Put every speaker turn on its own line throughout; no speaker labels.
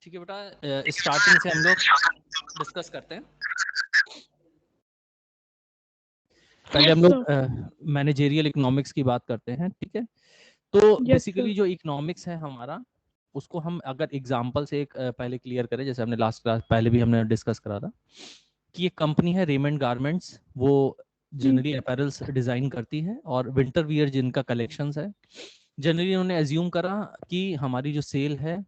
ठीक है बेटा, स्टार्टिंग से हम लोग डिस्कस करते हैं। पहले हम लोग मैनेजेरियल इकोनॉमिक्स की बात करते हैं, ठीक है। तो बेसिकली जो इकोनॉमिक्स है हमारा, उसको हम अगर एग्जांपल से एक पहले क्लियर करें, जैसे हमने लास्ट क्लास पहले भी हमने डिस्कस करा था कि एक कंपनी है रेमंड गारमेंट्स, वो जनरली अपैरल्स डिजाइन करती है और विंटर वियर जिनका कलेक्शंस है, जनरली उन्होंने एज्यूम करा कि हमारी जो सेल है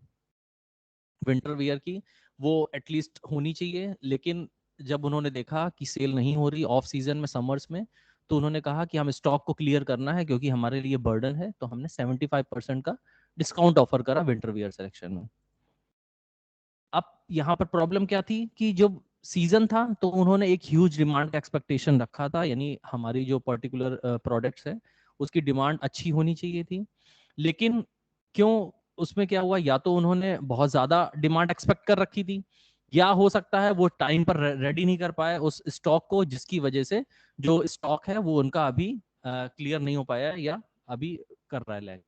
विंटर वियर की वो एटलीस्ट होनी चाहिए। लेकिन जब उन्होंने देखा कि सेल नहीं हो रही ऑफ सीजन में, समर्स में, तो उन्होंने कहा कि हम स्टॉक को क्लियर करना है क्योंकि हमारे लिए बर्डन है। तो हमने 75% का डिस्काउंट ऑफर करा विंटर वियर सिलेक्शन में। अब यहाँ पर प्रॉब्लम क्या थी कि जब सीजन था तो उन्होंने एक ह्यूज डिमांड का एक्सपेक्टेशन रखा था, यानी हमारी जो पर्टिकुलर प्रोडक्ट्स है उसकी डिमांड अच्छी होनी चाहिए थी। लेकिन क्यों उसमें क्या हुआ, या तो उन्होंने बहुत ज्यादा डिमांड एक्सपेक्ट कर रखी थी, या हो सकता है वो टाइम पर रेडी नहीं कर पाए उस स्टॉक को, जिसकी वजह से जो स्टॉक है वो उनका अभी क्लियर नहीं हो पाया या अभी कर रहा है लैग।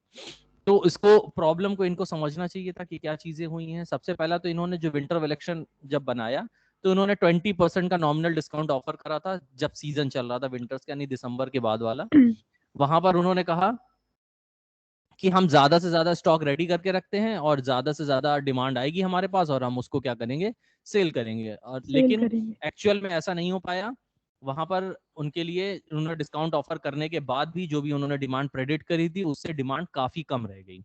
तो इसको प्रॉब्लम को इनको समझना चाहिए था कि क्या चीजें हुई हैं। सबसे पहला तो इन्होंने जो विंटर कलेक्शन जब बनाया तो इन्होंने 20% का नॉमिनल डिस्काउंट ऑफर करा था जब सीजन चल रहा था विंटर्स का, यानी दिसंबर के बाद वाला। वहां पर उन्होंने कहा कि हम ज्यादा से ज्यादा स्टॉक रेडी करके रखते हैं और ज्यादा से ज्यादा डिमांड आएगी हमारे पास और हम उसको क्या करेंगे, सेल करेंगे। और लेकिन एक्चुअल में ऐसा नहीं हो पाया। वहां पर उनके लिए उन्होंने डिस्काउंट ऑफर करने के बाद भी जो भी उन्होंने डिमांड प्रेडिक्ट करी थी उससे डिमांड काफी कम रह गई।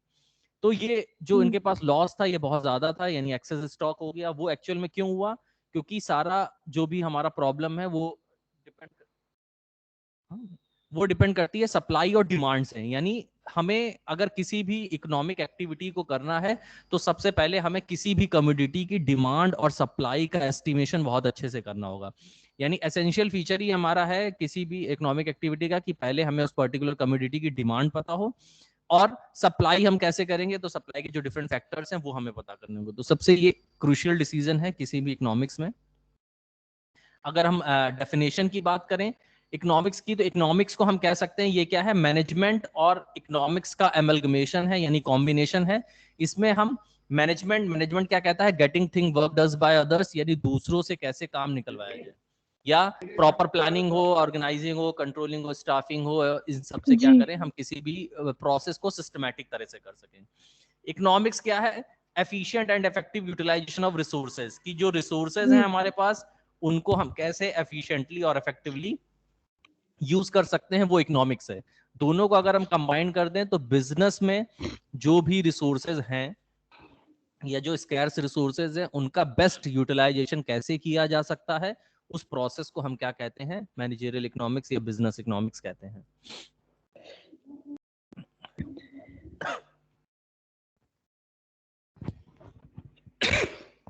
तो ये जो इनके पास लॉस था ये बहुत ज्यादा था, यानी एक्सेस स्टॉक हो गया। वो एक्चुअल में क्यों हुआ, क्योंकि सारा जो भी हमारा प्रॉब्लम है वो डिपेंड करती है सप्लाई और डिमांड से। यानी हमें अगर किसी भी इकोनॉमिक एक्टिविटी को करना है तो सबसे पहले हमें किसी भी कमोडिटी की डिमांड और सप्लाई का एस्टिमेशन बहुत अच्छे से करना होगा। यानी एसेंशियल फीचर ही हमारा है किसी भी इकोनॉमिक एक्टिविटी का कि पहले हमें उस पर्टिकुलर कमोडिटी की डिमांड पता हो, और सप्लाई हम कैसे करेंगे तो सप्लाई के जो डिफरेंट फैक्टर्स हैं वो हमें पता करने होंगे। तो सबसे ये क्रूशियल डिसीजन है किसी भी इकोनॉमिक्स में। अगर हम डेफिनेशन की बात करें इकोनॉमिक्स की, तो इकोनॉमिक्स को हम कह सकते हैं ये क्या है, मैनेजमेंट और इकोनॉमिक्स का एमलगमेशन है, यानी कॉम्बिनेशन है। इसमें हम मैनेजमेंट क्या कहता है, getting thing work does by others, यानी दूसरों से कैसे काम निकलवाया जाए, या प्रॉपर प्लानिंग हो, ऑर्गेनाइजिंग हो, कंट्रोलिंग हो, स्टाफिंग हो, इन सबसे क्या करें हम किसी भी प्रोसेस को सिस्टमैटिक तरह से कर सकें। इकोनॉमिक्स क्या है, efficient and effective utilization of resources, की जो रिसोर्सेज हैं हमारे पास उनको हम कैसे एफिशिएंटली और इफेक्टिवली यूज कर सकते हैं, वो इकोनॉमिक्स है। दोनों को अगर हम कंबाइन कर दें तो बिजनेस में जो भी रिसोर्सेज हैं या जो स्कैर्स रिसोर्सेज हैं उनका बेस्ट यूटिलाइजेशन कैसे किया जा सकता है, उस प्रोसेस को हम क्या कहते हैं, मैनेजरियल इकोनॉमिक्स या बिजनेस इकोनॉमिक्स कहते हैं।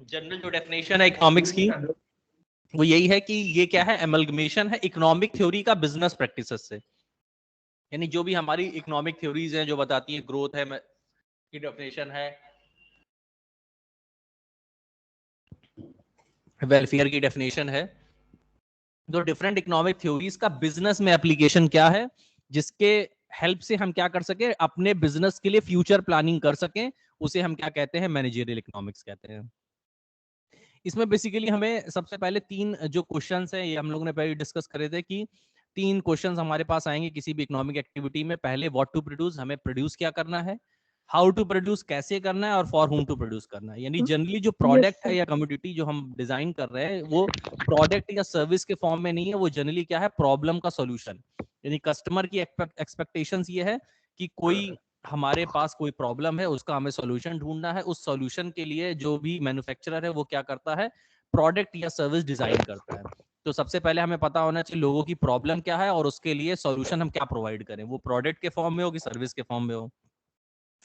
जनरल जो डेफिनेशन है इकोनॉमिक्स की वो यही है कि ये क्या है, एमलगमेशन है इकोनॉमिक थ्योरी का बिजनेस प्रैक्टिसेस से। यानी जो भी हमारी इकोनॉमिक थ्योरीज हैं जो बताती है ग्रोथ है की डेफिनेशन है, वेलफेयर की डेफिनेशन है, जो डिफरेंट इकोनॉमिक थ्योरीज का बिजनेस में एप्लीकेशन क्या है, जिसके हेल्प से हम क्या कर सके, अपने बिजनेस के लिए फ्यूचर प्लानिंग कर सकें, उसे हम क्या कहते हैं, मैनेजरियल इकोनॉमिक्स कहते हैं। इसमें बेसिकली हमें सबसे पहले तीन जो क्वेश्चंस हैं ये हम लोगों ने पहले डिस्कस करे थे कि तीन क्वेश्चंस हमारे पास आएंगे किसी भी इकोनॉमिक एक्टिविटी में। पहले व्हाट टू प्रोड्यूस, हमें प्रोड्यूस क्या करना है, हाउ टू प्रोड्यूस कैसे करना है, और फॉर होम टू प्रोड्यूस करना है। यानी जनरली जो प्रोडक्ट है या कमोडिटी जो हम डिजाइन कर रहे हैं वो प्रोडक्ट या सर्विस के फॉर्म में नहीं है, वो जनरली क्या है, प्रॉब्लम का सॉल्यूशन। यानी कस्टमर की एक्सपेक्टेशंस ये है कि कोई हमारे पास कोई प्रॉब्लम है, उसका हमें सॉल्यूशन ढूंढना है, उस सॉल्यूशन के लिए जो भी मैन्युफैक्चरर है वो क्या करता है, प्रोडक्ट या सर्विस डिजाइन करता है। तो सबसे पहले हमें पता होना चाहिए लोगों की प्रॉब्लम क्या है और उसके लिए सॉल्यूशन हम क्या प्रोवाइड करें, वो प्रोडक्ट के फॉर्म में हो कि सर्विस के फॉर्म में हो।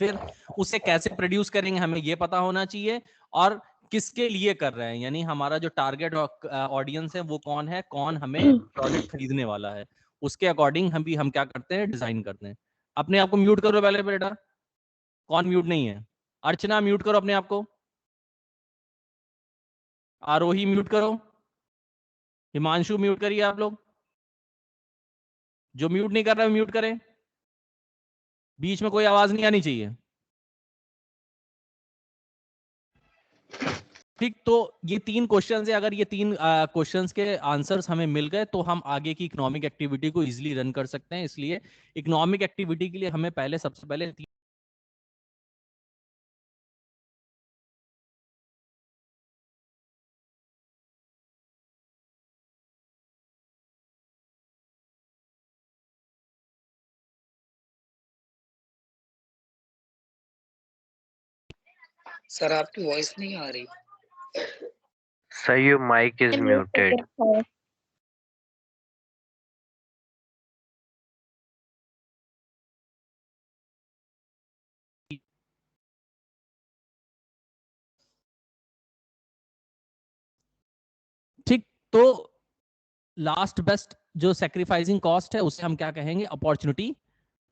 फिर उसे कैसे प्रोड्यूस करेंगे हमें ये पता होना चाहिए, और किसके लिए कर रहे हैं, यानी हमारा जो टारगेट ऑडियंस है वो कौन है, कौन हमें प्रोडक्ट खरीदने वाला है, उसके अकॉर्डिंग हम क्या करते हैं, डिजाइन करते हैं। अपने आप को म्यूट करो पहले बेटा, कौन म्यूट नहीं है, अर्चना म्यूट करो अपने आप को, आरोही म्यूट करो, हिमांशु म्यूट करिए, आप लोग जो म्यूट नहीं कर रहे म्यूट करें, बीच में कोई आवाज नहीं आनी चाहिए। ठीक, तो ये 3 क्वेश्चन है, अगर ये 3 क्वेश्चंस के आंसर्स हमें मिल गए तो हम आगे की इकोनॉमिक एक्टिविटी को इजीली रन कर सकते हैं। इसलिए इकोनॉमिक एक्टिविटी के लिए हमें पहले सबसे पहले
सर आपकी वॉइस नहीं आ रही।
Sir, your mic is muted.
ठीक, तो लास्ट बेस्ट जो सेक्रीफाइसिंग कॉस्ट है उसे हम क्या कहेंगे, अपॉर्चुनिटी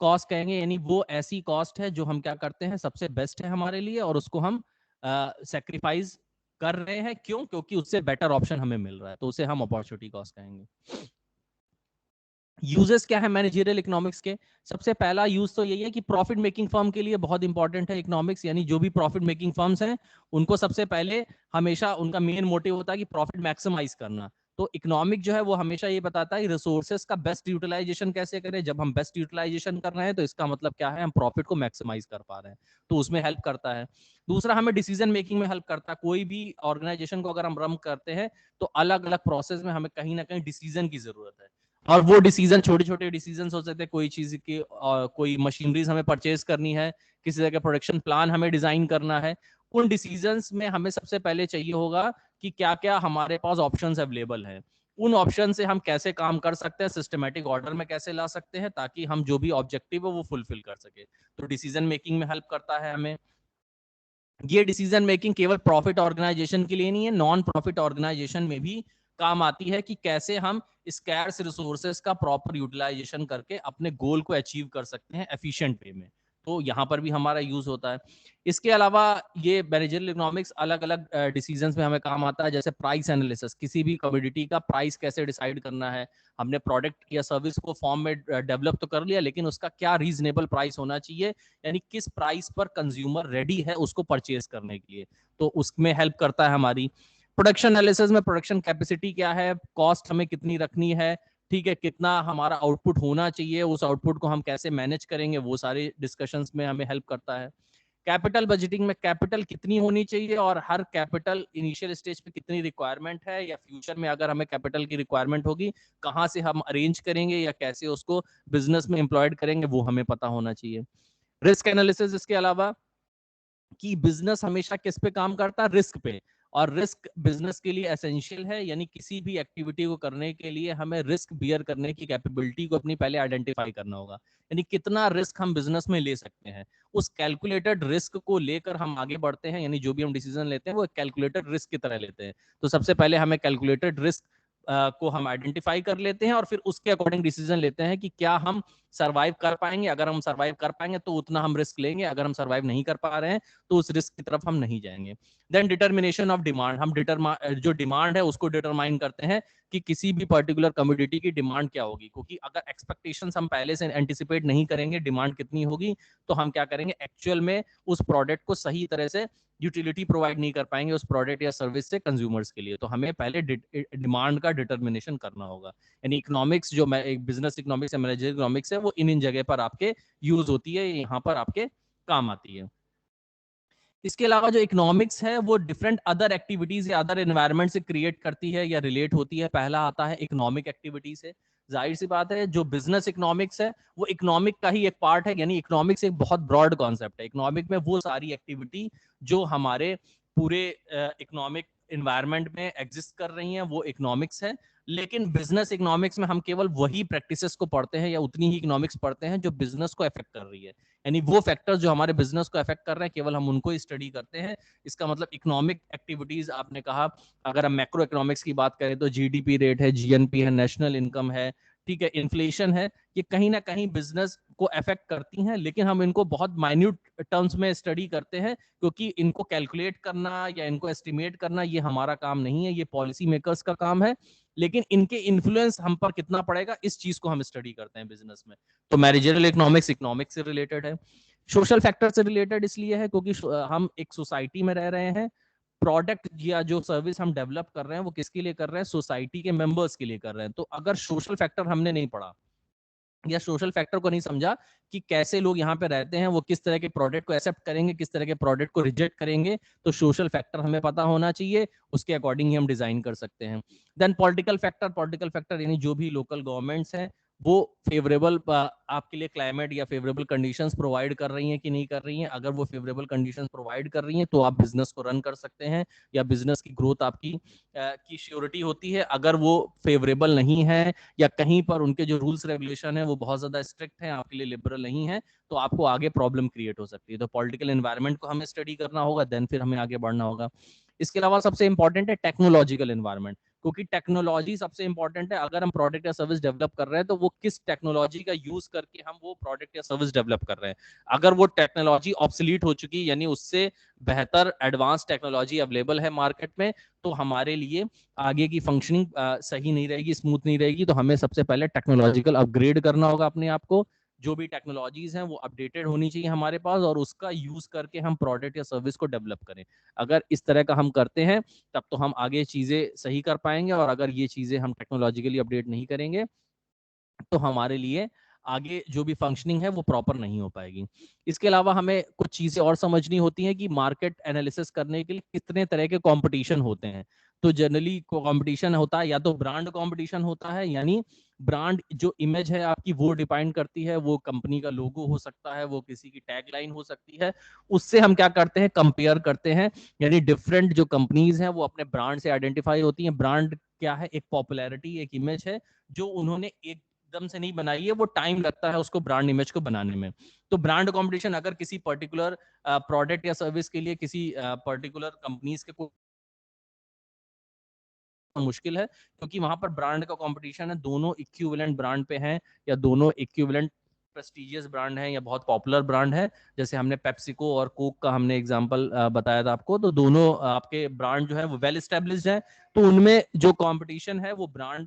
कॉस्ट कहेंगे। यानी वो ऐसी कॉस्ट है जो हम क्या करते हैं सबसे बेस्ट है हमारे लिए और उसको हम सेक्रीफाइस कर रहे हैं। क्यों? क्योंकि उससे बेटर ऑप्शन हमें मिल रहा है, तो उसे हम अपॉर्चुनिटी कॉस्ट कहेंगे। यूजेस क्या है मैनेजरियल इकोनॉमिक्स के? सबसे पहला यूज तो यही है कि प्रॉफिट मेकिंग फर्म के लिए बहुत इंपॉर्टेंट है इकोनॉमिक्स। यानी जो भी प्रॉफिट मेकिंग फर्म्स हैं उनको सबसे पहले हमेशा उनका मेन मोटिव होता है कि प्रॉफिट मैक्सिमाइज करना। तो इकोनॉमिक जो है वो हमेशा ये बताता है रिसोर्सेस का बेस्ट यूटिलाइजेशन कैसे करें। जब हम बेस्ट यूटिलाइजेशन कर रहे हैं तो इसका मतलब क्या है, हम प्रॉफिट को मैक्सिमाइज कर पा रहे हैं, तो उसमें हेल्प करता है। दूसरा, हमें डिसीजन मेकिंग में हेल्प करता है। कोई भी ऑर्गेनाइजेशन को अगर हम रन करते हैं तो अलग अलग प्रोसेस में हमें कहीं ना कहीं डिसीजन की जरूरत है, और वो डिसीजन छोटे छोटे डिसीजन हो सकते हैं। कोई चीज की कोई मशीनरीज हमें परचेज करनी है, किसी तरह का प्रोडक्शन प्लान हमें डिजाइन करना है। उन डिसीजंस में हमें सबसे पहले चाहिए होगा कि क्या क्या हमारे पास ऑप्शंस अवेलेबल हैं, उन ऑप्शन से हम कैसे काम कर सकते हैं, सिस्टमेटिक ऑर्डर में कैसे ला सकते हैं ताकि हम जो भी ऑब्जेक्टिव है वो फुलफिल कर सके। तो डिसीजन मेकिंग में हेल्प करता है हमें। ये डिसीजन मेकिंग केवल प्रॉफिट ऑर्गेनाइजेशन के लिए नहीं है, नॉन प्रॉफिट ऑर्गेनाइजेशन में भी काम आती है कि कैसे हम स्कैर्स रिसोर्सेस का प्रॉपर यूटिलाइजेशन करके अपने गोल को अचीव कर सकते हैं एफिशिएंट वे में। तो यहाँ पर भी हमारा यूज होता है। इसके अलावा ये मैनेजरियल इकोनॉमिक्स अलग अलग डिसीजंस में हमें काम आता है, जैसे प्राइस एनालिसिस, किसी भी कमोडिटी का प्राइस कैसे डिसाइड करना है। हमने प्रोडक्ट या सर्विस को फॉर्म में डेवलप तो कर लिया, लेकिन उसका क्या रीजनेबल प्राइस होना चाहिए, यानी किस प्राइस पर कंज्यूमर रेडी है उसको परचेज करने के लिए, तो उसमें हेल्प करता है हमारी। प्रोडक्शन एनालिसिस में प्रोडक्शन कैपेसिटी क्या है, कॉस्ट हमें कितनी रखनी है, ठीक है, कितना हमारा आउटपुट होना चाहिए, उस आउटपुट को हम कैसे मैनेज करेंगे, वो सारे डिस्कशंस में हमें हेल्प करता है। कैपिटल बजटिंग में कैपिटल कितनी होनी चाहिए और हर कैपिटल इनिशियल स्टेज पे कितनी रिक्वायरमेंट है, या फ्यूचर में अगर हमें कैपिटल की रिक्वायरमेंट होगी कहाँ से हम अरेंज करेंगे या कैसे उसको बिजनेस में एम्प्लॉयड करेंगे, वो हमें पता होना चाहिए। रिस्क एनालिसिस, इसके अलावा कि बिजनेस हमेशा किस पे काम करता है, रिस्क पे, और रिस्क बिजनेस के लिए एसेंशियल है। यानी किसी भी एक्टिविटी को करने के लिए हमें रिस्क बियर करने की कैपेबिलिटी को अपनी पहले आइडेंटिफाई करना होगा, यानी कितना रिस्क हम बिजनेस में ले सकते हैं। उस कैलकुलेटेड रिस्क को लेकर हम आगे बढ़ते हैं, यानी जो भी हम डिसीजन लेते हैं वो कैलकुलेटेड रिस्क की तरह लेते हैं। तो सबसे पहले हमें कैलकुलेटेड रिस्क को हम आइडेंटिफाई कर लेते हैं और फिर उसके अकॉर्डिंग डिसीजन लेते हैं कि क्या हम सरवाइव कर पाएंगे। अगर हम सरवाइव कर पाएंगे तो उतना हम रिस्क लेंगे, अगर हम सरवाइव नहीं कर पा रहे हैं तो उस रिस्क की तरफ हम नहीं जाएंगे। देन डिटर्मिनेशन ऑफ डिमांड, हम जो डिमांड है उसको डिटरमाइन करते हैं कि किसी भी पर्टिकुलर कमोडिटी की डिमांड क्या होगी, क्योंकि अगर एक्सपेक्टेशंस हम पहले से एंटिसिपेट नहीं करेंगे डिमांड कितनी होगी, तो हम क्या करेंगे, एक्चुअल में उस प्रोडक्ट को सही तरह से यूटिलिटी प्रोवाइड नहीं कर पाएंगे उस प्रोडक्ट या सर्विस से कंज्यूमर्स के लिए। तो हमें पहले डिमांड का डिटर्मिनेशन करना होगा। यानी इकोनॉमिक्स जो एक बिजनेस इकोनॉमिक्स या मैनेजर इकोनॉमिक्स है वो इन जगह पर आपके यूज होती है, यहाँ पर आपके काम आती है। इसके अलावा जो इकोनॉमिक्स है वो डिफरेंट अदर एक्टिविटीज या अदर एनवायरनमेंट से क्रिएट करती है या रिलेट होती है। पहला आता है इकोनॉमिक एक्टिविटी से। जाहिर सी बात है जो बिजनेस इकोनॉमिक्स है वो इकोनॉमिक का ही एक पार्ट है, यानी इकोनॉमिक्स एक बहुत ब्रॉड कॉन्सेप्ट है। इकोनॉमिक में वो सारी एक्टिविटी जो हमारे पूरे इकोनॉमिक एनवायरनमेंट में एग्जिस्ट कर रही हैं वो इकोनॉमिक्स है। लेकिन बिजनेस इकोनॉमिक्स में हम केवल वही प्रैक्टिसेस को पढ़ते हैं या उतनी ही इकोनॉमिक्स पढ़ते हैं जो बिजनेस को अफेक्ट कर रही है, यानी वो फैक्टर्स जो हमारे बिजनेस को अफेक्ट कर रहे हैं केवल हम उनको ही स्टडी करते हैं। इसका मतलब इकोनॉमिक एक्टिविटीज आपने कहा, अगर हम मैक्रो इकोनॉमिक्स की बात करें तो जीडीपी रेट है, जीएनपी है, नेशनल इनकम है, ठीक है, इन्फ्लेशन है, ये कहीं ना कहीं बिजनेस को अफेक्ट करती हैं, लेकिन हम इनको बहुत माइन्यूट टर्म्स में स्टडी करते हैं क्योंकि इनको कैलकुलेट करना या इनको एस्टिमेट करना ये हमारा काम नहीं है, ये पॉलिसी मेकर्स का काम है। लेकिन इनके इन्फ्लुएंस हम पर कितना पड़ेगा इस चीज को हम स्टडी करते हैं बिजनेस में। तो मैनेजरियल इकोनॉमिक्स इकोनॉमिक्स से रिलेटेड है। सोशल फैक्टर से रिलेटेड इसलिए है क्योंकि हम एक सोसाइटी में रह रहे हैं प्रोडक्ट या जो सर्विस हम डेवलप कर रहे हैं वो किसके लिए कर रहे हैं, सोसाइटी के मेंबर्स के लिए कर रहे हैं। तो अगर सोशल फैक्टर हमने नहीं पढ़ा या सोशल फैक्टर को नहीं समझा कि कैसे लोग यहाँ पे रहते हैं, वो किस तरह के प्रोडक्ट को एक्सेप्ट करेंगे, किस तरह के प्रोडक्ट को रिजेक्ट करेंगे, तो सोशल फैक्टर हमें पता होना चाहिए, उसके अकॉर्डिंग ही हम डिजाइन कर सकते हैं। देन पॉलिटिकल फैक्टर यानी जो भी लोकल गवर्नमेंट्स हैं वो फेवरेबल आपके लिए क्लाइमेट या फेवरेबल कंडीशंस प्रोवाइड कर रही हैं कि नहीं कर रही हैं। अगर वो फेवरेबल कंडीशंस प्रोवाइड कर रही हैं तो आप बिजनेस को रन कर सकते हैं या बिजनेस की ग्रोथ आपकी की श्योरिटी होती है। अगर वो फेवरेबल नहीं है या कहीं पर उनके जो रूल्स रेगुलेशन है वो बहुत ज्यादा स्ट्रिक्ट है, आपके लिए लिबरल नहीं है, तो आपको आगे प्रॉब्लम क्रिएट हो सकती है। तो पॉलिटिकल एनवायरनमेंट को हमें स्टडी करना होगा, देन फिर हमें आगे बढ़ना होगा। इसके अलावा सबसे इंपॉर्टेंट है टेक्नोलॉजिकल एनवायरनमेंट, क्योंकि टेक्नोलॉजी सबसे इंपॉर्टेंट है। अगर हम प्रोडक्ट या सर्विस डेवलप कर रहे हैं तो वो किस टेक्नोलॉजी का यूज करके हम वो प्रोडक्ट या सर्विस डेवलप कर रहे हैं। अगर वो टेक्नोलॉजी ऑब्सोलीट हो चुकी यानी उससे बेहतर एडवांस टेक्नोलॉजी अवेलेबल है मार्केट में, तो हमारे लिए आगे की फंक्शनिंग सही नहीं रहेगी, स्मूथ नहीं रहेगी। तो हमें सबसे पहले टेक्नोलॉजिकल अपग्रेड करना होगा अपने आप को। जो भी टेक्नोलॉजीज हैं वो अपडेटेड होनी चाहिए हमारे पास, और उसका यूज करके हम प्रोडक्ट या सर्विस को डेवलप करें। अगर इस तरह का हम करते हैं तब तो हम आगे चीजें सही कर पाएंगे, और अगर ये चीजें हम टेक्नोलॉजिकली अपडेट नहीं करेंगे तो हमारे लिए आगे जो भी फंक्शनिंग है वो प्रॉपर नहीं हो पाएगी। इसके अलावा हमें कुछ चीजें और समझनी होती हैं कि मार्केट एनालिसिस करने के लिए कितने तरह के कंपटीशन होते हैं। तो जनरली कंपटीशन होता है या तो ब्रांड कंपटीशन होता है, यानी ब्रांड जो इमेज है आपकी वो डिफाइन करती है, वो कंपनी का लोगो हो सकता है, वो किसी की टैगलाइन हो सकती है। उससे हम क्या करते हैं, कंपेयर करते हैं, यानी डिफरेंट जो कंपनीज हैं वो अपने ब्रांड से आइडेंटिफाई होती हैं। ब्रांड क्या है, एक पॉपुलैरिटी, एक इमेज है जो उन्होंने एकदम से नहीं बनाई है, वो टाइम लगता है उसको ब्रांड इमेज को बनाने में। तो ब्रांड कंपटीशन अगर किसी पर्टिकुलर प्रोडक्ट या सर्विस के लिए किसी पर्टिकुलर कंपनीज के को मुश्किल है, क्योंकि वहां पर ब्रांड का कंपटीशन है, दोनों इक्विवेलेंट ब्रांड पे हैं या दोनों इक्विवेलेंट प्रेस्टिजियस ब्रांड है या बहुत पॉपुलर ब्रांड है। जैसे हमने पेप्सिको और कोक का हमने एग्जांपल बताया था आपको, तो दोनों आपके ब्रांड जो है वो वेल एस्टेब्लिश्ड है, तो उनमें जो कंपटीशन है वो ब्रांड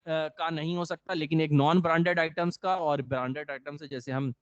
का नहीं हो सकता, लेकिन एक नॉन ब्रांडेड आइटम्स का और ब्रांडेड आइटम्स से, जैसे हम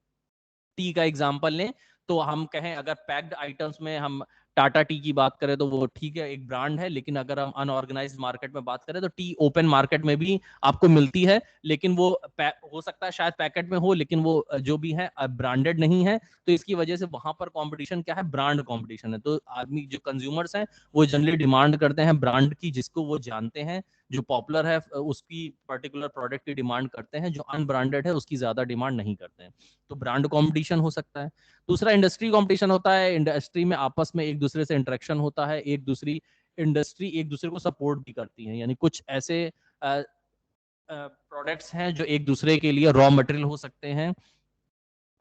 टी का एग्जांपल लें तो हम कहें अगर पैक्ड आइटम्स में हम टाटा टी की बात करें तो वो ठीक है, एक ब्रांड है, लेकिन अगर हम अनऑर्गेनाइज्ड मार्केट में बात करें तो टी ओपन मार्केट में भी आपको मिलती है, लेकिन वो हो सकता है शायद पैकेट में हो, लेकिन वो जो भी है ब्रांडेड नहीं है। तो इसकी वजह से वहां पर कंपटीशन क्या है, ब्रांड कंपटीशन है। तो आदमी जो कंज्यूमर्स हैं वो जनरली डिमांड करते हैं ब्रांड की, जिसको वो जानते हैं, जो पॉपुलर है उसकी पर्टिकुलर प्रोडक्ट की डिमांड करते हैं, जो अनब्रांडेड है उसकी ज्यादा डिमांड नहीं करते हैं। तो ब्रांड कंपटीशन हो सकता है। दूसरा इंडस्ट्री कंपटीशन होता है, इंडस्ट्री में आपस में एक दूसरे से इंटरेक्शन होता है, एक दूसरी इंडस्ट्री एक दूसरे को सपोर्ट भी करती है, यानी कुछ ऐसे प्रोडक्ट्स हैं जो एक दूसरे के लिए रॉ मटेरियल हो सकते हैं,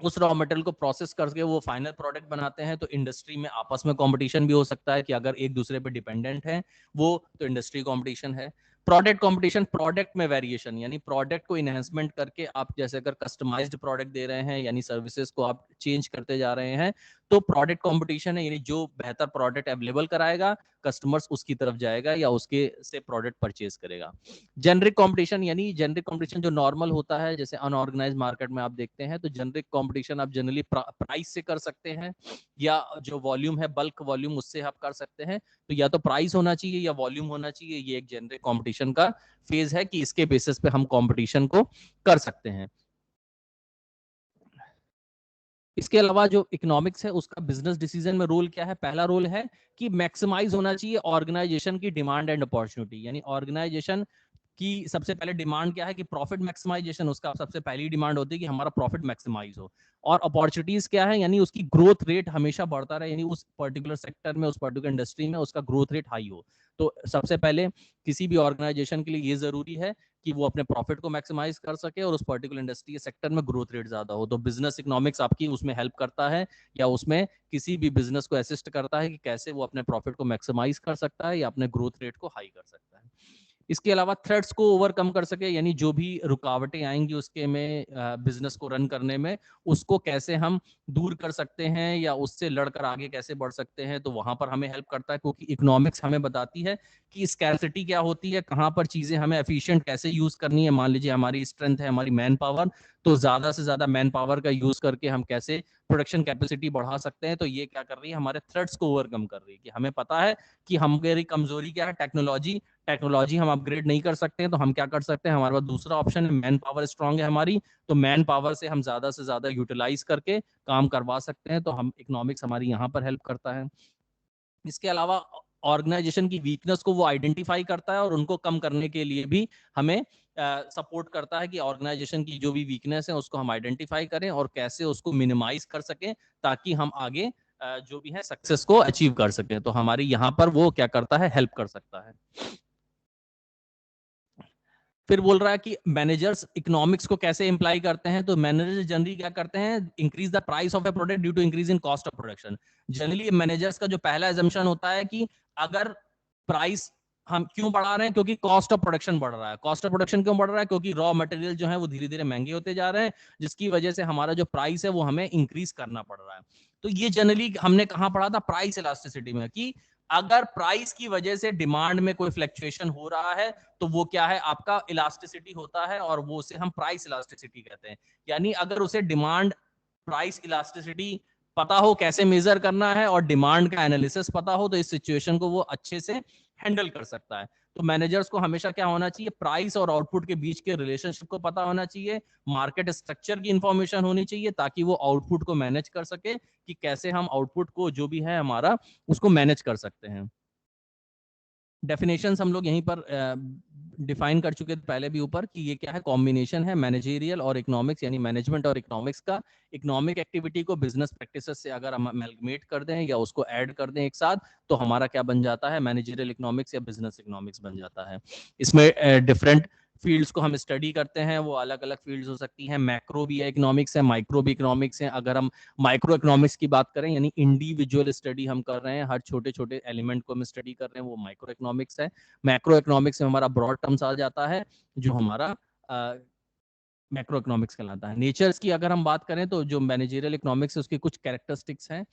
उस रॉ मटेरियल को प्रोसेस करके वो फाइनल प्रोडक्ट बनाते हैं। तो इंडस्ट्री में आपस में कंपटीशन भी हो सकता है कि अगर एक दूसरे पे डिपेंडेंट है वो, तो इंडस्ट्री कंपटीशन है। प्रोडक्ट कंपटीशन, प्रोडक्ट में वेरिएशन, यानी प्रोडक्ट को इनहेंसमेंट करके आप जैसे अगर कस्टमाइज्ड प्रोडक्ट दे रहे हैं यानी सर्विसेज को आप चेंज करते जा रहे हैं, तो प्रोडक्ट कंपटीशन है, यानी जो बेहतर प्रोडक्ट अवेलेबल कराएगा कस्टमर्स उसकी तरफ जाएगा या उसके से प्रोडक्ट परचेज करेगा। जेनरिक कंपटीशन, यानी जेनरिक कंपटीशन जो नॉर्मल होता है, जैसे अनऑर्गेनाइज्ड मार्केट में आप देखते हैं, तो जेनरिक कंपटीशन आप जनरली प्राइस से कर सकते हैं, या जो वॉल्यूम है बल्क वॉल्यूम उससे आप कर सकते हैं। तो या तो प्राइस होना चाहिए या वॉल्यूम होना चाहिए, ये एक जेनरिक कंपटीशन का फेज है कि इसके बेसिस पे हम कंपटीशन को कर सकते हैं। इसके अलावा जो इकोनॉमिक्स है उसका बिजनेस डिसीजन में रोल क्या है, पहला रोल है कि मैक्सिमाइज होना चाहिए ऑर्गेनाइजेशन की डिमांड एंड अपॉर्चुनिटी, यानी ऑर्गेनाइजेशन की सबसे पहले डिमांड क्या है कि प्रॉफिट मैक्सिमाइजेशन, उसका सबसे पहली डिमांड होती है कि हमारा प्रॉफिट मैक्सिमाइज हो। और अपॉर्चुनिटीज क्या है, यानी उसकी ग्रोथ रेट हमेशा बढ़ता रहे, यानी उस पर्टिकुलर सेक्टर में उस पर्टिकुलर इंडस्ट्री में उसका ग्रोथ रेट हाई हो। तो सबसे पहले किसी भी ऑर्गेनाइजेशन के लिए ये जरूरी है कि वो अपने प्रॉफिट को मैक्सिमाइज कर सके और उस पर्टिकुलर इंडस्ट्री के सेक्टर में ग्रोथ रेट ज्यादा हो। तो बिजनेस इकोनॉमिक्स आपकी उसमें हेल्प करता है, या उसमें किसी भी बिजनेस को असिस्ट करता है कि कैसे वो अपने प्रॉफिट को मैक्सिमाइज कर सकता है या अपने ग्रोथ रेट को हाई कर सकता है। इसके अलावा थ्रेट्स को ओवरकम कर सके, यानी जो भी रुकावटें आएंगी उसके में बिजनेस को रन करने में, उसको कैसे हम दूर कर सकते हैं या उससे लड़कर आगे कैसे बढ़ सकते हैं, तो वहां पर हमें हेल्प करता है, क्योंकि इकोनॉमिक्स हमें बताती है कि स्कैर्सिटी क्या होती है, कहाँ पर चीजें हमें एफिशिएंट कैसे यूज करनी है। मान लीजिए हमारी स्ट्रेंथ है हमारी मैन पावर, तो ज्यादा से ज्यादा मैन पावर का यूज करके हम कैसे प्रोडक्शन कैपेसिटी बढ़ा सकते हैं। तो ये क्या कर रही है, हमारे थ्रेट्स को ओवरकम कर रही है कि हमें पता है कि हमारी कमजोरी क्या है, टेक्नोलॉजी। टेक्नोलॉजी हम अपग्रेड नहीं कर सकते हैं, तो हम क्या कर सकते हैं, हमारे पास दूसरा ऑप्शन है, मैन पावर स्ट्रांग है हमारी, तो मैन पावर से हम ज्यादा से ज्यादा यूटिलाइज करके काम करवा सकते हैं। तो हम इकोनॉमिक्स हमारी यहाँ पर हेल्प करता है। इसके अलावा ऑर्गेनाइजेशन की वीकनेस को वो आइडेंटिफाई करता है और उनको कम करने के लिए भी हमें सपोर्ट करता है कि ऑर्गेनाइजेशन की जो भी वीकनेस है उसको हम आइडेंटिफाई करें और कैसे उसको मिनिमाइज कर सकें, ताकि हम आगे जो भी है सक्सेस को अचीव कर सकें। तो हमारी यहाँ पर वो क्या करता है, हेल्प कर सकता है। फिर बोल रहा है कि मैनेजर्स इकोनॉमिक्स को कैसे इंप्लाई करते हैं। तो मैनेजर्स जनरली क्या करते हैं, increase the price of a product due to increase in cost of production. Generally managers का जो पहला एजम्पशन होता है कि अगर प्राइस हम क्यों बढ़ा रहे हैं, क्योंकि कॉस्ट ऑफ प्रोडक्शन बढ़ रहा है। कॉस्ट ऑफ प्रोडक्शन क्यों बढ़ रहा है, क्योंकि रॉ मटेरियल जो है वो धीरे धीरे महंगे होते जा रहे हैं, जिसकी वजह से हमारा जो प्राइस है वो हमें इंक्रीज करना पड़ रहा है। तो ये जनरली हमने कहाँ पढ़ा था, प्राइस इलास्टिसिटी में, कि अगर प्राइस की वजह से डिमांड में कोई फ्लक्चुएशन हो रहा है तो वो क्या है, आपका इलास्टिसिटी होता है, और वो उसे हम प्राइस इलास्टिसिटी कहते हैं। यानी अगर उसे डिमांड प्राइस इलास्टिसिटी पता हो कैसे मेजर करना है और डिमांड का एनालिसिस पता हो, तो इस सिचुएशन को वो अच्छे से हैंडल कर सकता है। तो मैनेजर्स को हमेशा क्या होना चाहिए, प्राइस और आउटपुट के बीच के रिलेशनशिप को पता होना चाहिए, मार्केट स्ट्रक्चर की इंफॉर्मेशन होनी चाहिए, ताकि वो आउटपुट को मैनेज कर सके कि कैसे हम आउटपुट को जो भी है हमारा उसको मैनेज कर सकते हैं। डेफिनेशंस हम लोग यहीं पर डिफाइन कर चुके थे पहले भी ऊपर, कि ये क्या है, कॉम्बिनेशन है मैनेजरियल और इकोनॉमिक्स, यानी मैनेजमेंट और इकोनॉमिक्स का। इकोनॉमिक एक्टिविटी को बिजनेस प्रैक्टिसेस से अगर हम अमेलगमेट कर दें या उसको ऐड कर दें एक साथ, तो हमारा क्या बन जाता है, मैनेजरियल इकोनॉमिक्स या बिजनेस इकोनॉमिक्स बन जाता है। इसमें डिफरेंट फील्ड्स को हम स्टडी करते हैं, वो अलग अलग फील्ड्स हो सकती हैं। मैक्रो भी इकोनॉमिक्स है, माइक्रो भी इकोनॉमिक्स है। अगर हम माइक्रो इकोनॉमिक्स की बात करें, यानी इंडिविजुअल स्टडी हम कर रहे हैं, हर छोटे छोटे एलिमेंट को हम स्टडी कर रहे हैं, वो माइक्रो इकोनॉमिक्स है। मैक्रो इकोनॉमिक्स में हमारा ब्रॉड टर्म्स आ जाता है, जो हमारा मैक्रो इकोनॉमिक्स कहलाता है। नेचर्स की अगर हम बात करें, तो जो मैनेजरियल इकोनॉमिक्स है उसकी कुछ कैरेक्टरिस्टिक्स हैं।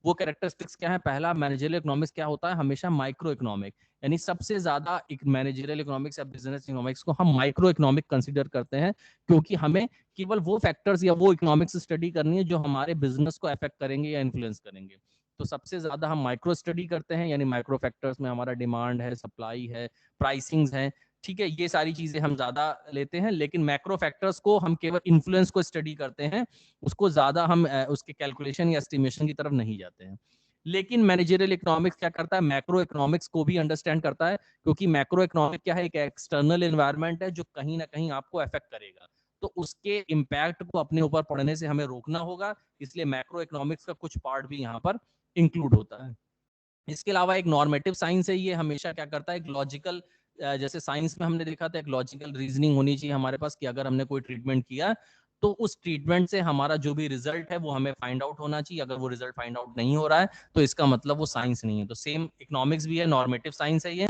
वो कैरेक्टरिस्टिक्स क्या है, पहला, मैनेजरियल इकोनॉमिक्स क्या होता है, हमेशा माइक्रो इकोनॉमिक, यानी सबसे ज्यादा मैनेजरियल इकोनॉमिक्स या बिजनेस इकोनॉमिक्स को हम माइक्रो इकोनॉमिक कंसीडर करते हैं, क्योंकि हमें केवल वो फैक्टर्स या वो इकोनॉमिक्स स्टडी करनी है जो हमारे बिजनेस को अफेक्ट करेंगे या इन्फ्लुएंस करेंगे। तो सबसे ज्यादा हम माइक्रो स्टडी करते हैं, यानी माइक्रो फैक्टर्स में हमारा डिमांड है, सप्लाई है, प्राइसिंग्स है, ठीक है, ये सारी चीजें हम ज्यादा लेते हैं। लेकिन मैक्रो फैक्टर्स को हम केवल इन्फ्लुएंस को स्टडी करते हैं, उसको ज्यादा हम उसके कैलकुलेशन या एस्टिमेशन की तरफ नहीं जाते हैं। लेकिन मैनेजरियल इकोनॉमिक्स क्या करता है, मैक्रो इकोनॉमिक्स को भी अंडरस्टैंड करता है, क्योंकि मैक्रो इकोनॉमिक क्या है, एक एक्सटर्नल एनवायरनमेंट है जो कहीं ना कहीं आपको अफेक्ट करेगा। तो उसके इम्पैक्ट को अपने ऊपर पड़ने से हमें रोकना होगा, इसलिए मैक्रो इकोनॉमिक्स का कुछ पार्ट भी यहाँ पर इंक्लूड होता है। इसके अलावा एक नॉर्मेटिव साइंस है, ये हमेशा क्या करता है, एक लॉजिकल, जैसे साइंस में हमने देखा था, एक लॉजिकल रीजनिंग होनी चाहिए हमारे पास, कि अगर हमने कोई ट्रीटमेंट किया तो उस ट्रीटमेंट से हमारा जो भी रिजल्ट है वो हमें फाइंड आउट होना चाहिए। अगर वो रिजल्ट फाइंड आउट नहीं हो रहा है तो इसका मतलब वो साइंस नहीं है। तो सेम इकोनॉमिक्स भी है, नॉर्मेटिव साइंस है ये।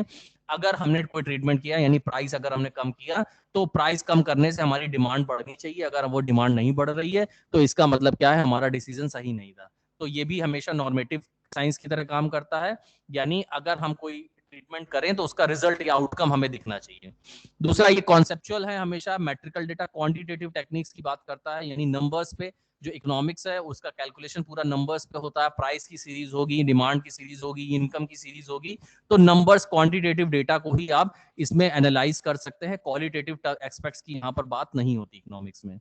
अगर हमने कोई ट्रीटमेंट किया, यानी प्राइस अगर हमने कम किया, तो प्राइस कम करने से हमारी डिमांड बढ़नी चाहिए। अगर वो डिमांड नहीं बढ़ रही है तो इसका मतलब क्या है, हमारा डिसीजन सही नहीं था। तो ये भी हमेशा नॉर्मेटिव साइंस की तरह काम करता है, यानी अगर हम कोई ट्रीटमेंट करें तो उसका रिजल्ट या आउटकम हमें दिखना चाहिए। दूसरा, ये कॉन्सेप्चुअल है, हमेशा मैट्रिकल डेटा क्वांटिटेटिव टेक्निक्स की बात करता है, यानी नंबर्स पे। जो इकोनॉमिक्स है उसका कैलकुलेशन पूरा नंबर्स पे होता है, प्राइस की सीरीज होगी, डिमांड की सीरीज होगी, इनकम की सीरीज होगी। तो नंबर्स, क्वांटिटेटिव डेटा को ही आप इसमें एनालाइज कर सकते हैं, क्वालिटेटिव एस्पेक्ट्स की यहाँ पर बात नहीं होती इकोनॉमिक्स में।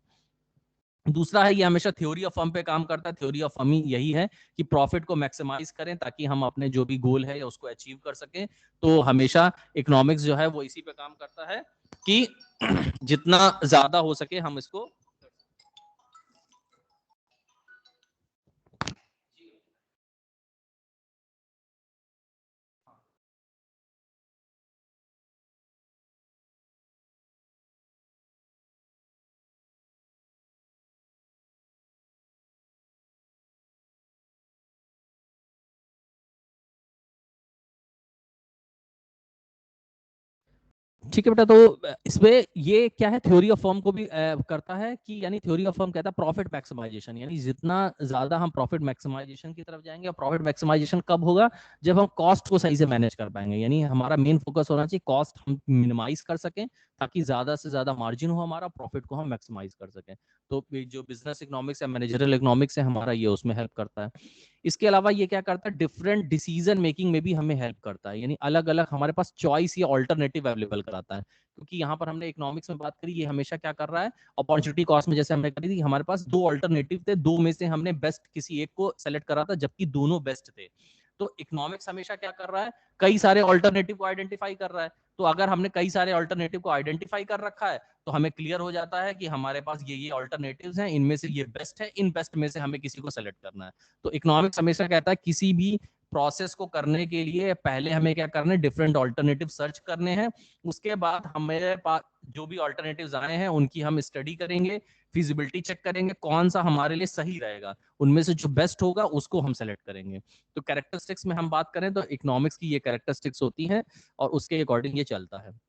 दूसरा है, ये हमेशा थ्योरी ऑफ फर्म पे काम करता है। थ्योरी ऑफ फर्म यही है कि प्रॉफिट को मैक्सिमाइज करें ताकि हम अपने जो भी गोल है या उसको अचीव कर सकें। तो हमेशा इकोनॉमिक्स जो है वो इसी पे काम करता है कि जितना ज्यादा हो सके हम इसको ठीक है बेटा। तो इसमें ये क्या है, थ्योरी ऑफ फर्म को भी करता है कि यानी थ्योरी ऑफ फर्म कहता है प्रॉफिट मैक्सिमाइजेशन, यानी जितना ज्यादा हम प्रॉफिट मैक्सिमाइजेशन की तरफ जाएंगे। और प्रॉफिट मैक्सिमाइजेशन कब होगा, जब हम कॉस्ट को सही से मैनेज कर पाएंगे। यानी हमारा मेन फोकस होना चाहिए कॉस्ट हम मिनिमाइज कर सकें, ताकि ज्यादा से ज्यादा मार्जिन हो हमारा, प्रॉफिट को हम मैक्सिमाइज कर सकें। तो जो बिजनेस इकोनॉमिक्स या मैनेजरियल इकोनॉमिक्स है हमारा, ये उसमें हेल्प करता है। इसके अलावा ये क्या करता है, डिफरेंट डिसीजन मेकिंग में भी हमें हेल्प करता है। यानी अलग अलग हमारे पास चॉइस या ऑल्टरनेटिव अवेलेबल कराता है। क्योंकि यहाँ पर हमने इकोनॉमिक्स में बात करी, ये हमेशा क्या कर रहा है, अपॉर्चुनिटी कॉस्ट में जैसे हमने करी थी, हमारे पास दो ऑल्टरनेटिव थे, दो में से हमने बेस्ट किसी एक को सेलेक्ट करा था, जबकि दोनों बेस्ट थे। तो इकोनॉमिक्स हमेशा क्या कर रहा है, कई सारे ऑल्टरनेटिव को आइडेंटिफाई कर रहा है। तो अगर हमने कई सारे ऑल्टरनेटिव को आइडेंटिफाई कर रखा है, तो हमें क्लियर हो जाता है कि हमारे पास ये ऑल्टरनेटिव्स हैं, इनमें से ये बेस्ट है, इन बेस्ट में से हमें किसी को सेलेक्ट करना है। तो इकोनॉमिक्स हमेशा कहता है किसी भी प्रोसेस को करने के लिए पहले हमें क्या करना है, डिफरेंट ऑल्टरनेटिव सर्च करने हैं। उसके बाद हमारे पास जो भी ऑल्टरनेटिव्स आए हैं उनकी हम स्टडी करेंगे, फिजिबिलिटी चेक करेंगे, कौन सा हमारे लिए सही रहेगा, उनमें से जो बेस्ट होगा उसको हम सेलेक्ट करेंगे। तो कैरेक्टरिस्टिक्स में हम बात करें तो इकोनॉमिक्स की ये कैरेक्टरिस्टिक्स होती हैं और उसके अकॉर्डिंग ये चलता है।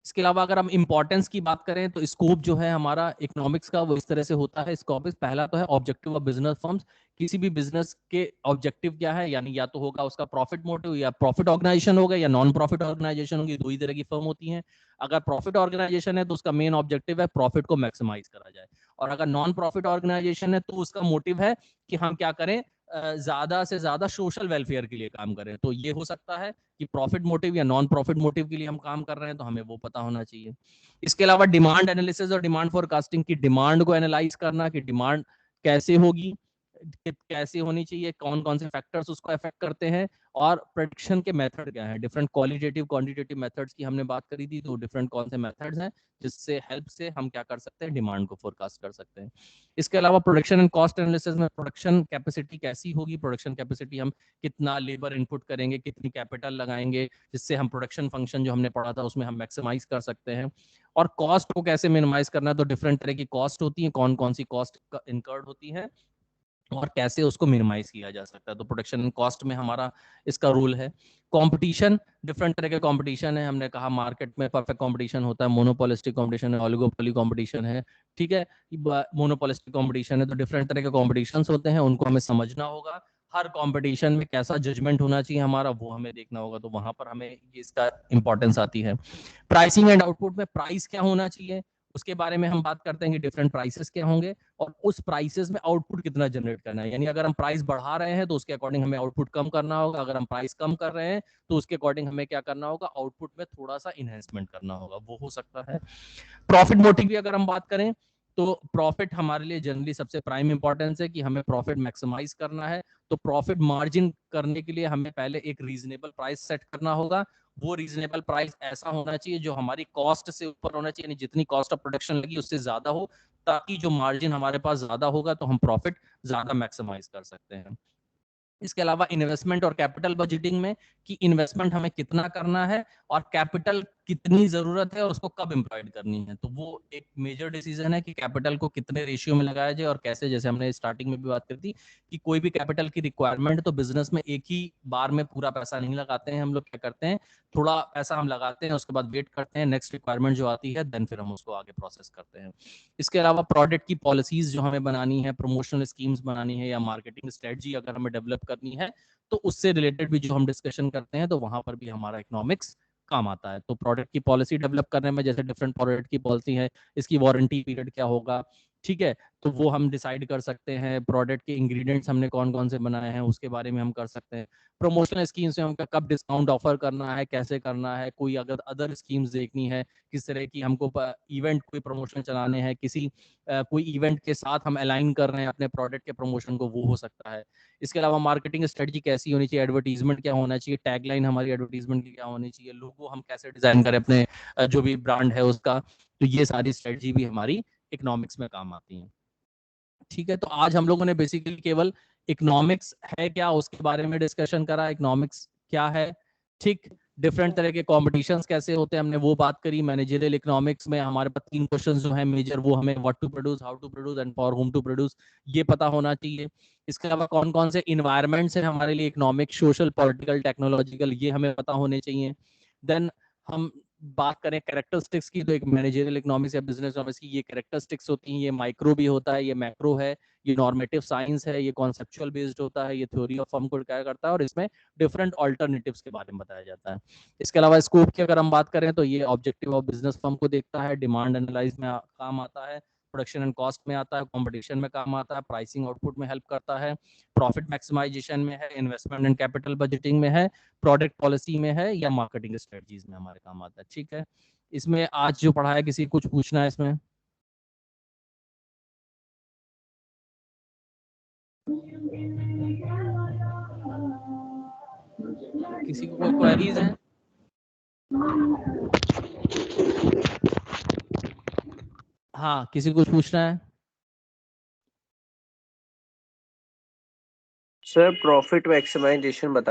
इसके अलावा अगर हम इंपॉर्टेंस की बात करें तो स्कोप जो है हमारा इकोनॉमिक्स का वो इस तरह से होता है। स्कोप पहला तो है ऑब्जेक्टिव ऑफ बिजनेस फर्म्स। किसी भी बिजनेस के ऑब्जेक्टिव क्या है, यानी या तो होगा उसका प्रॉफिट मोटिव, या प्रॉफिट ऑर्गेनाइजेशन होगा, या नॉन प्रॉफिट ऑर्गेनाइजेशन होगी। दो ही तरह की फर्म होती हैं। अगर प्रॉफिट ऑर्गेनाइजेशन है तो उसका मेन ऑब्जेक्टिव है प्रॉफिट को मैक्सिमाइज करा जाए। और अगर नॉन प्रॉफिट ऑर्गेनाइजेशन है तो उसका मोटिव है कि हम क्या करें, ज्यादा से ज्यादा सोशल वेलफेयर के लिए काम करें। तो ये हो सकता है कि प्रॉफिट मोटिव या नॉन प्रॉफिट मोटिव के लिए हम काम कर रहे हैं, तो हमें वो पता होना चाहिए। इसके अलावा डिमांड एनालिसिस और डिमांड फोरकास्टिंग की डिमांड को एनालाइज करना कि डिमांड कैसे होगी, कैसे होनी चाहिए, कौन कौन से फैक्टर्स उसको अफेक्ट करते हैं, और प्रेडिक्शन के मेथड क्या है। डिफरेंट क्वालिटेटिव क्वांटिटेटिव मेथड्स की हमने बात करी थी, तो डिफरेंट कौन से मेथड्स हैं जिससे हेल्प से हम क्या कर सकते हैं, डिमांड को फोरकास्ट कर सकते हैं। इसके अलावा प्रोडक्शन एंड कॉस्ट एनालिसिस में प्रोडक्शन कैपेसिटी कैसी होगी, प्रोडक्शन कैपेसिटी हम कितना लेबर इनपुट करेंगे, कितनी कैपिटल लगाएंगे, जिससे हम प्रोडक्शन फंक्शन जो हमने पढ़ा था उसमें हम मैक्सिमाइज कर सकते हैं। और कॉस्ट को कैसे मिनिमाइज करना है, तो डिफरेंट तरह की कॉस्ट होती है, कौन कौन सी कॉस्ट इनकर्ड होती है और कैसे उसको मिनिमाइज किया जा सकता है। तो प्रोडक्शन एंड कॉस्ट में हमारा इसका रूल है। कंपटीशन, डिफरेंट तरह के कंपटीशन है। हमने कहा मार्केट में परफेक्ट कंपटीशन होता है, मोनोपोलिस्टिक कंपटीशन है, ओलिगोपोली कंपटीशन है। ठीक है, मोनोपोलिस्टिक कंपटीशन है तो डिफरेंट तरह के कंपटीशंस होते हैं, उनको हमें समझना होगा। हर कंपटीशन में कैसा जजमेंट होना चाहिए हमारा, वो हमें देखना होगा। तो वहां पर हमें इसका इंपॉर्टेंस आती है। प्राइसिंग एंड आउटपुट में प्राइस क्या होना चाहिए, उसके बारे में हम बात करते हैं कि डिफरेंट प्राइसेस क्या होंगे और उस प्राइसेस में आउटपुट कितना जनरेट करना है। यानी अगर हम प्राइस बढ़ा रहे हैं तो उसके अकॉर्डिंग हमें आउटपुट कम करना होगा, अगर हम प्राइस कम कर रहे हैं तो उसके अकॉर्डिंग हमें क्या करना होगा, आउटपुट में थोड़ा सा इनहेंसमेंट करना होगा, वो हो सकता है। प्रॉफिट मोटिव की अगर हम बात करें तो प्रॉफिट हमारे लिए जनरली सबसे प्राइम इंपॉर्टेंस है कि हमें प्रॉफिट मैक्सिमाइज करना है। तो प्रॉफिट मार्जिन करने के लिए हमें पहले एक रीजनेबल प्राइस सेट करना होगा। वो रीजनेबल प्राइस ऐसा होना चाहिए जो हमारी कॉस्ट से ऊपर होना चाहिए, यानी जितनी कॉस्ट ऑफ प्रोडक्शन लगी उससे ज्यादा हो, ताकि जो मार्जिन हमारे पास ज्यादा होगा तो हम प्रॉफिट ज्यादा मैक्सिमाइज कर सकते हैं। इसके अलावा इन्वेस्टमेंट और कैपिटल बजटिंग में कि इन्वेस्टमेंट हमें कितना करना है और कैपिटल कितनी जरूरत है और उसको कब एम्प्लॉयड करनी है। तो वो एक मेजर डिसीजन है कि कैपिटल को कितने रेशियो में लगाया जाए और कैसे। जैसे हमने स्टार्टिंग में भी बात करी थी कि कोई भी कैपिटल की रिक्वायरमेंट तो बिजनेस में एक ही बार में पूरा पैसा नहीं लगाते हैं हम लोग, क्या करते हैं थोड़ा पैसा हम लगाते हैं, उसके बाद वेट करते हैं नेक्स्ट रिक्वायरमेंट जो आती है, देन फिर हम उसको आगे प्रोसेस करते हैं। इसके अलावा प्रोडक्ट की पॉलिसीज जो हमें बनानी है, प्रमोशनल स्कीम्स बनानी है या मार्केटिंग स्ट्रेटजी अगर हमें डेवलप करनी है, तो उससे रिलेटेड भी जो हम डिस्कशन करते हैं तो वहां पर भी हमारा इकोनॉमिक्स काम आता है। तो प्रोडक्ट की पॉलिसी डेवलप करने में जैसे डिफरेंट प्रोडक्ट की पॉलिसी है, इसकी वारंटी पीरियड क्या होगा, ठीक है, तो वो हम डिसाइड कर सकते हैं। प्रोडक्ट के इंग्रेडिएंट्स हमने कौन कौन से बनाए हैं उसके बारे में हम कर सकते हैं। प्रमोशनल स्कीम्स में हमको कब डिस्काउंट ऑफर करना है, कैसे करना है, कोई अगर अदर स्कीम्स देखनी है, किस तरह की हमको इवेंट कोई प्रमोशन चलाने हैं, किसी कोई इवेंट के साथ हम अलाइन कर रहे हैं अपने प्रोडक्ट के प्रमोशन को, वो हो सकता है। इसके अलावा मार्केटिंग स्ट्रेटजी कैसी होनी चाहिए, एडवर्टीजमेंट क्या होना चाहिए, टैगलाइन हमारी एडवर्टीजमेंट की क्या होनी चाहिए, लोगो हम कैसे डिजाइन करें अपने जो भी ब्रांड है उसका। तो ये सारी स्ट्रेटजी भी हमारी इकोनॉमिक्स में काम आती है। ठीक है, तो आज हम लोगों ने बेसिकली केवल इकोनॉमिक्स है क्या उसके बारे में डिस्कशन करा, इकोनॉमिक्स क्या है, ठीक, डिफरेंट तरह के कॉम्पिटिशंस कैसे होते हैं हमने वो बात करी। मैनेजरियल इकोनॉमिक्स में हमारे पास 3 क्वेश्चंस जो है मेजर, वो हमें what to produce, how to produce and for whom to produce, ये पता होना चाहिए। इसके अलावा कौन कौन से इन्वायरमेंट्स हैं हमारे लिए इकोनॉमिक, सोशल, पॉलिटिकल, टेक्नोलॉजिकल, ये हमें पता होने चाहिए। देन हम बात करें कैरेक्टरिस्टिक्स की, तो एक मैनेजरियल इकोनॉमिक्स या बिजनेस इकोनॉमिक्स की ये कैरेक्टरिस्टिक्स होती हैं। ये माइक्रो भी होता है, ये मैक्रो है, ये नॉर्मेटिव साइंस है, ये कॉन्सेप्चुअल बेस्ड होता है, ये थ्योरी ऑफ फर्म को क्या करता है, और इसमें डिफरेंट ऑल्टरनेटिव्स के बारे में बताया जाता है। इसके अलावा स्कोप की अगर हम बात करें तो ये ऑब्जेक्टिव ऑफ बिजनेस फर्म को देखता है, डिमांड एनालाइज में काम आता है, प्रोडक्शन एंड कॉस्ट में आता है, कंपटीशन में काम आता है, प्राइसिंग आउटपुट में हेल्प करता है, प्रॉफिट मैक्सिमाइजेशन में है, इन्वेस्टमेंट एंड कैपिटल बजटिंग में है, प्रोडक्ट पॉलिसी में है, या मार्केटिंग स्ट्रेटजीज में हमारे काम आता है। ठीक है, इसमें आज जो पढ़ा है किसी कुछ पूछना है इसमें? किसी को कोई क्वेरीज हैं? हाँ, किसी को कुछ पूछना है?
सर प्रॉफिट मैक्सिमाइजेशन बता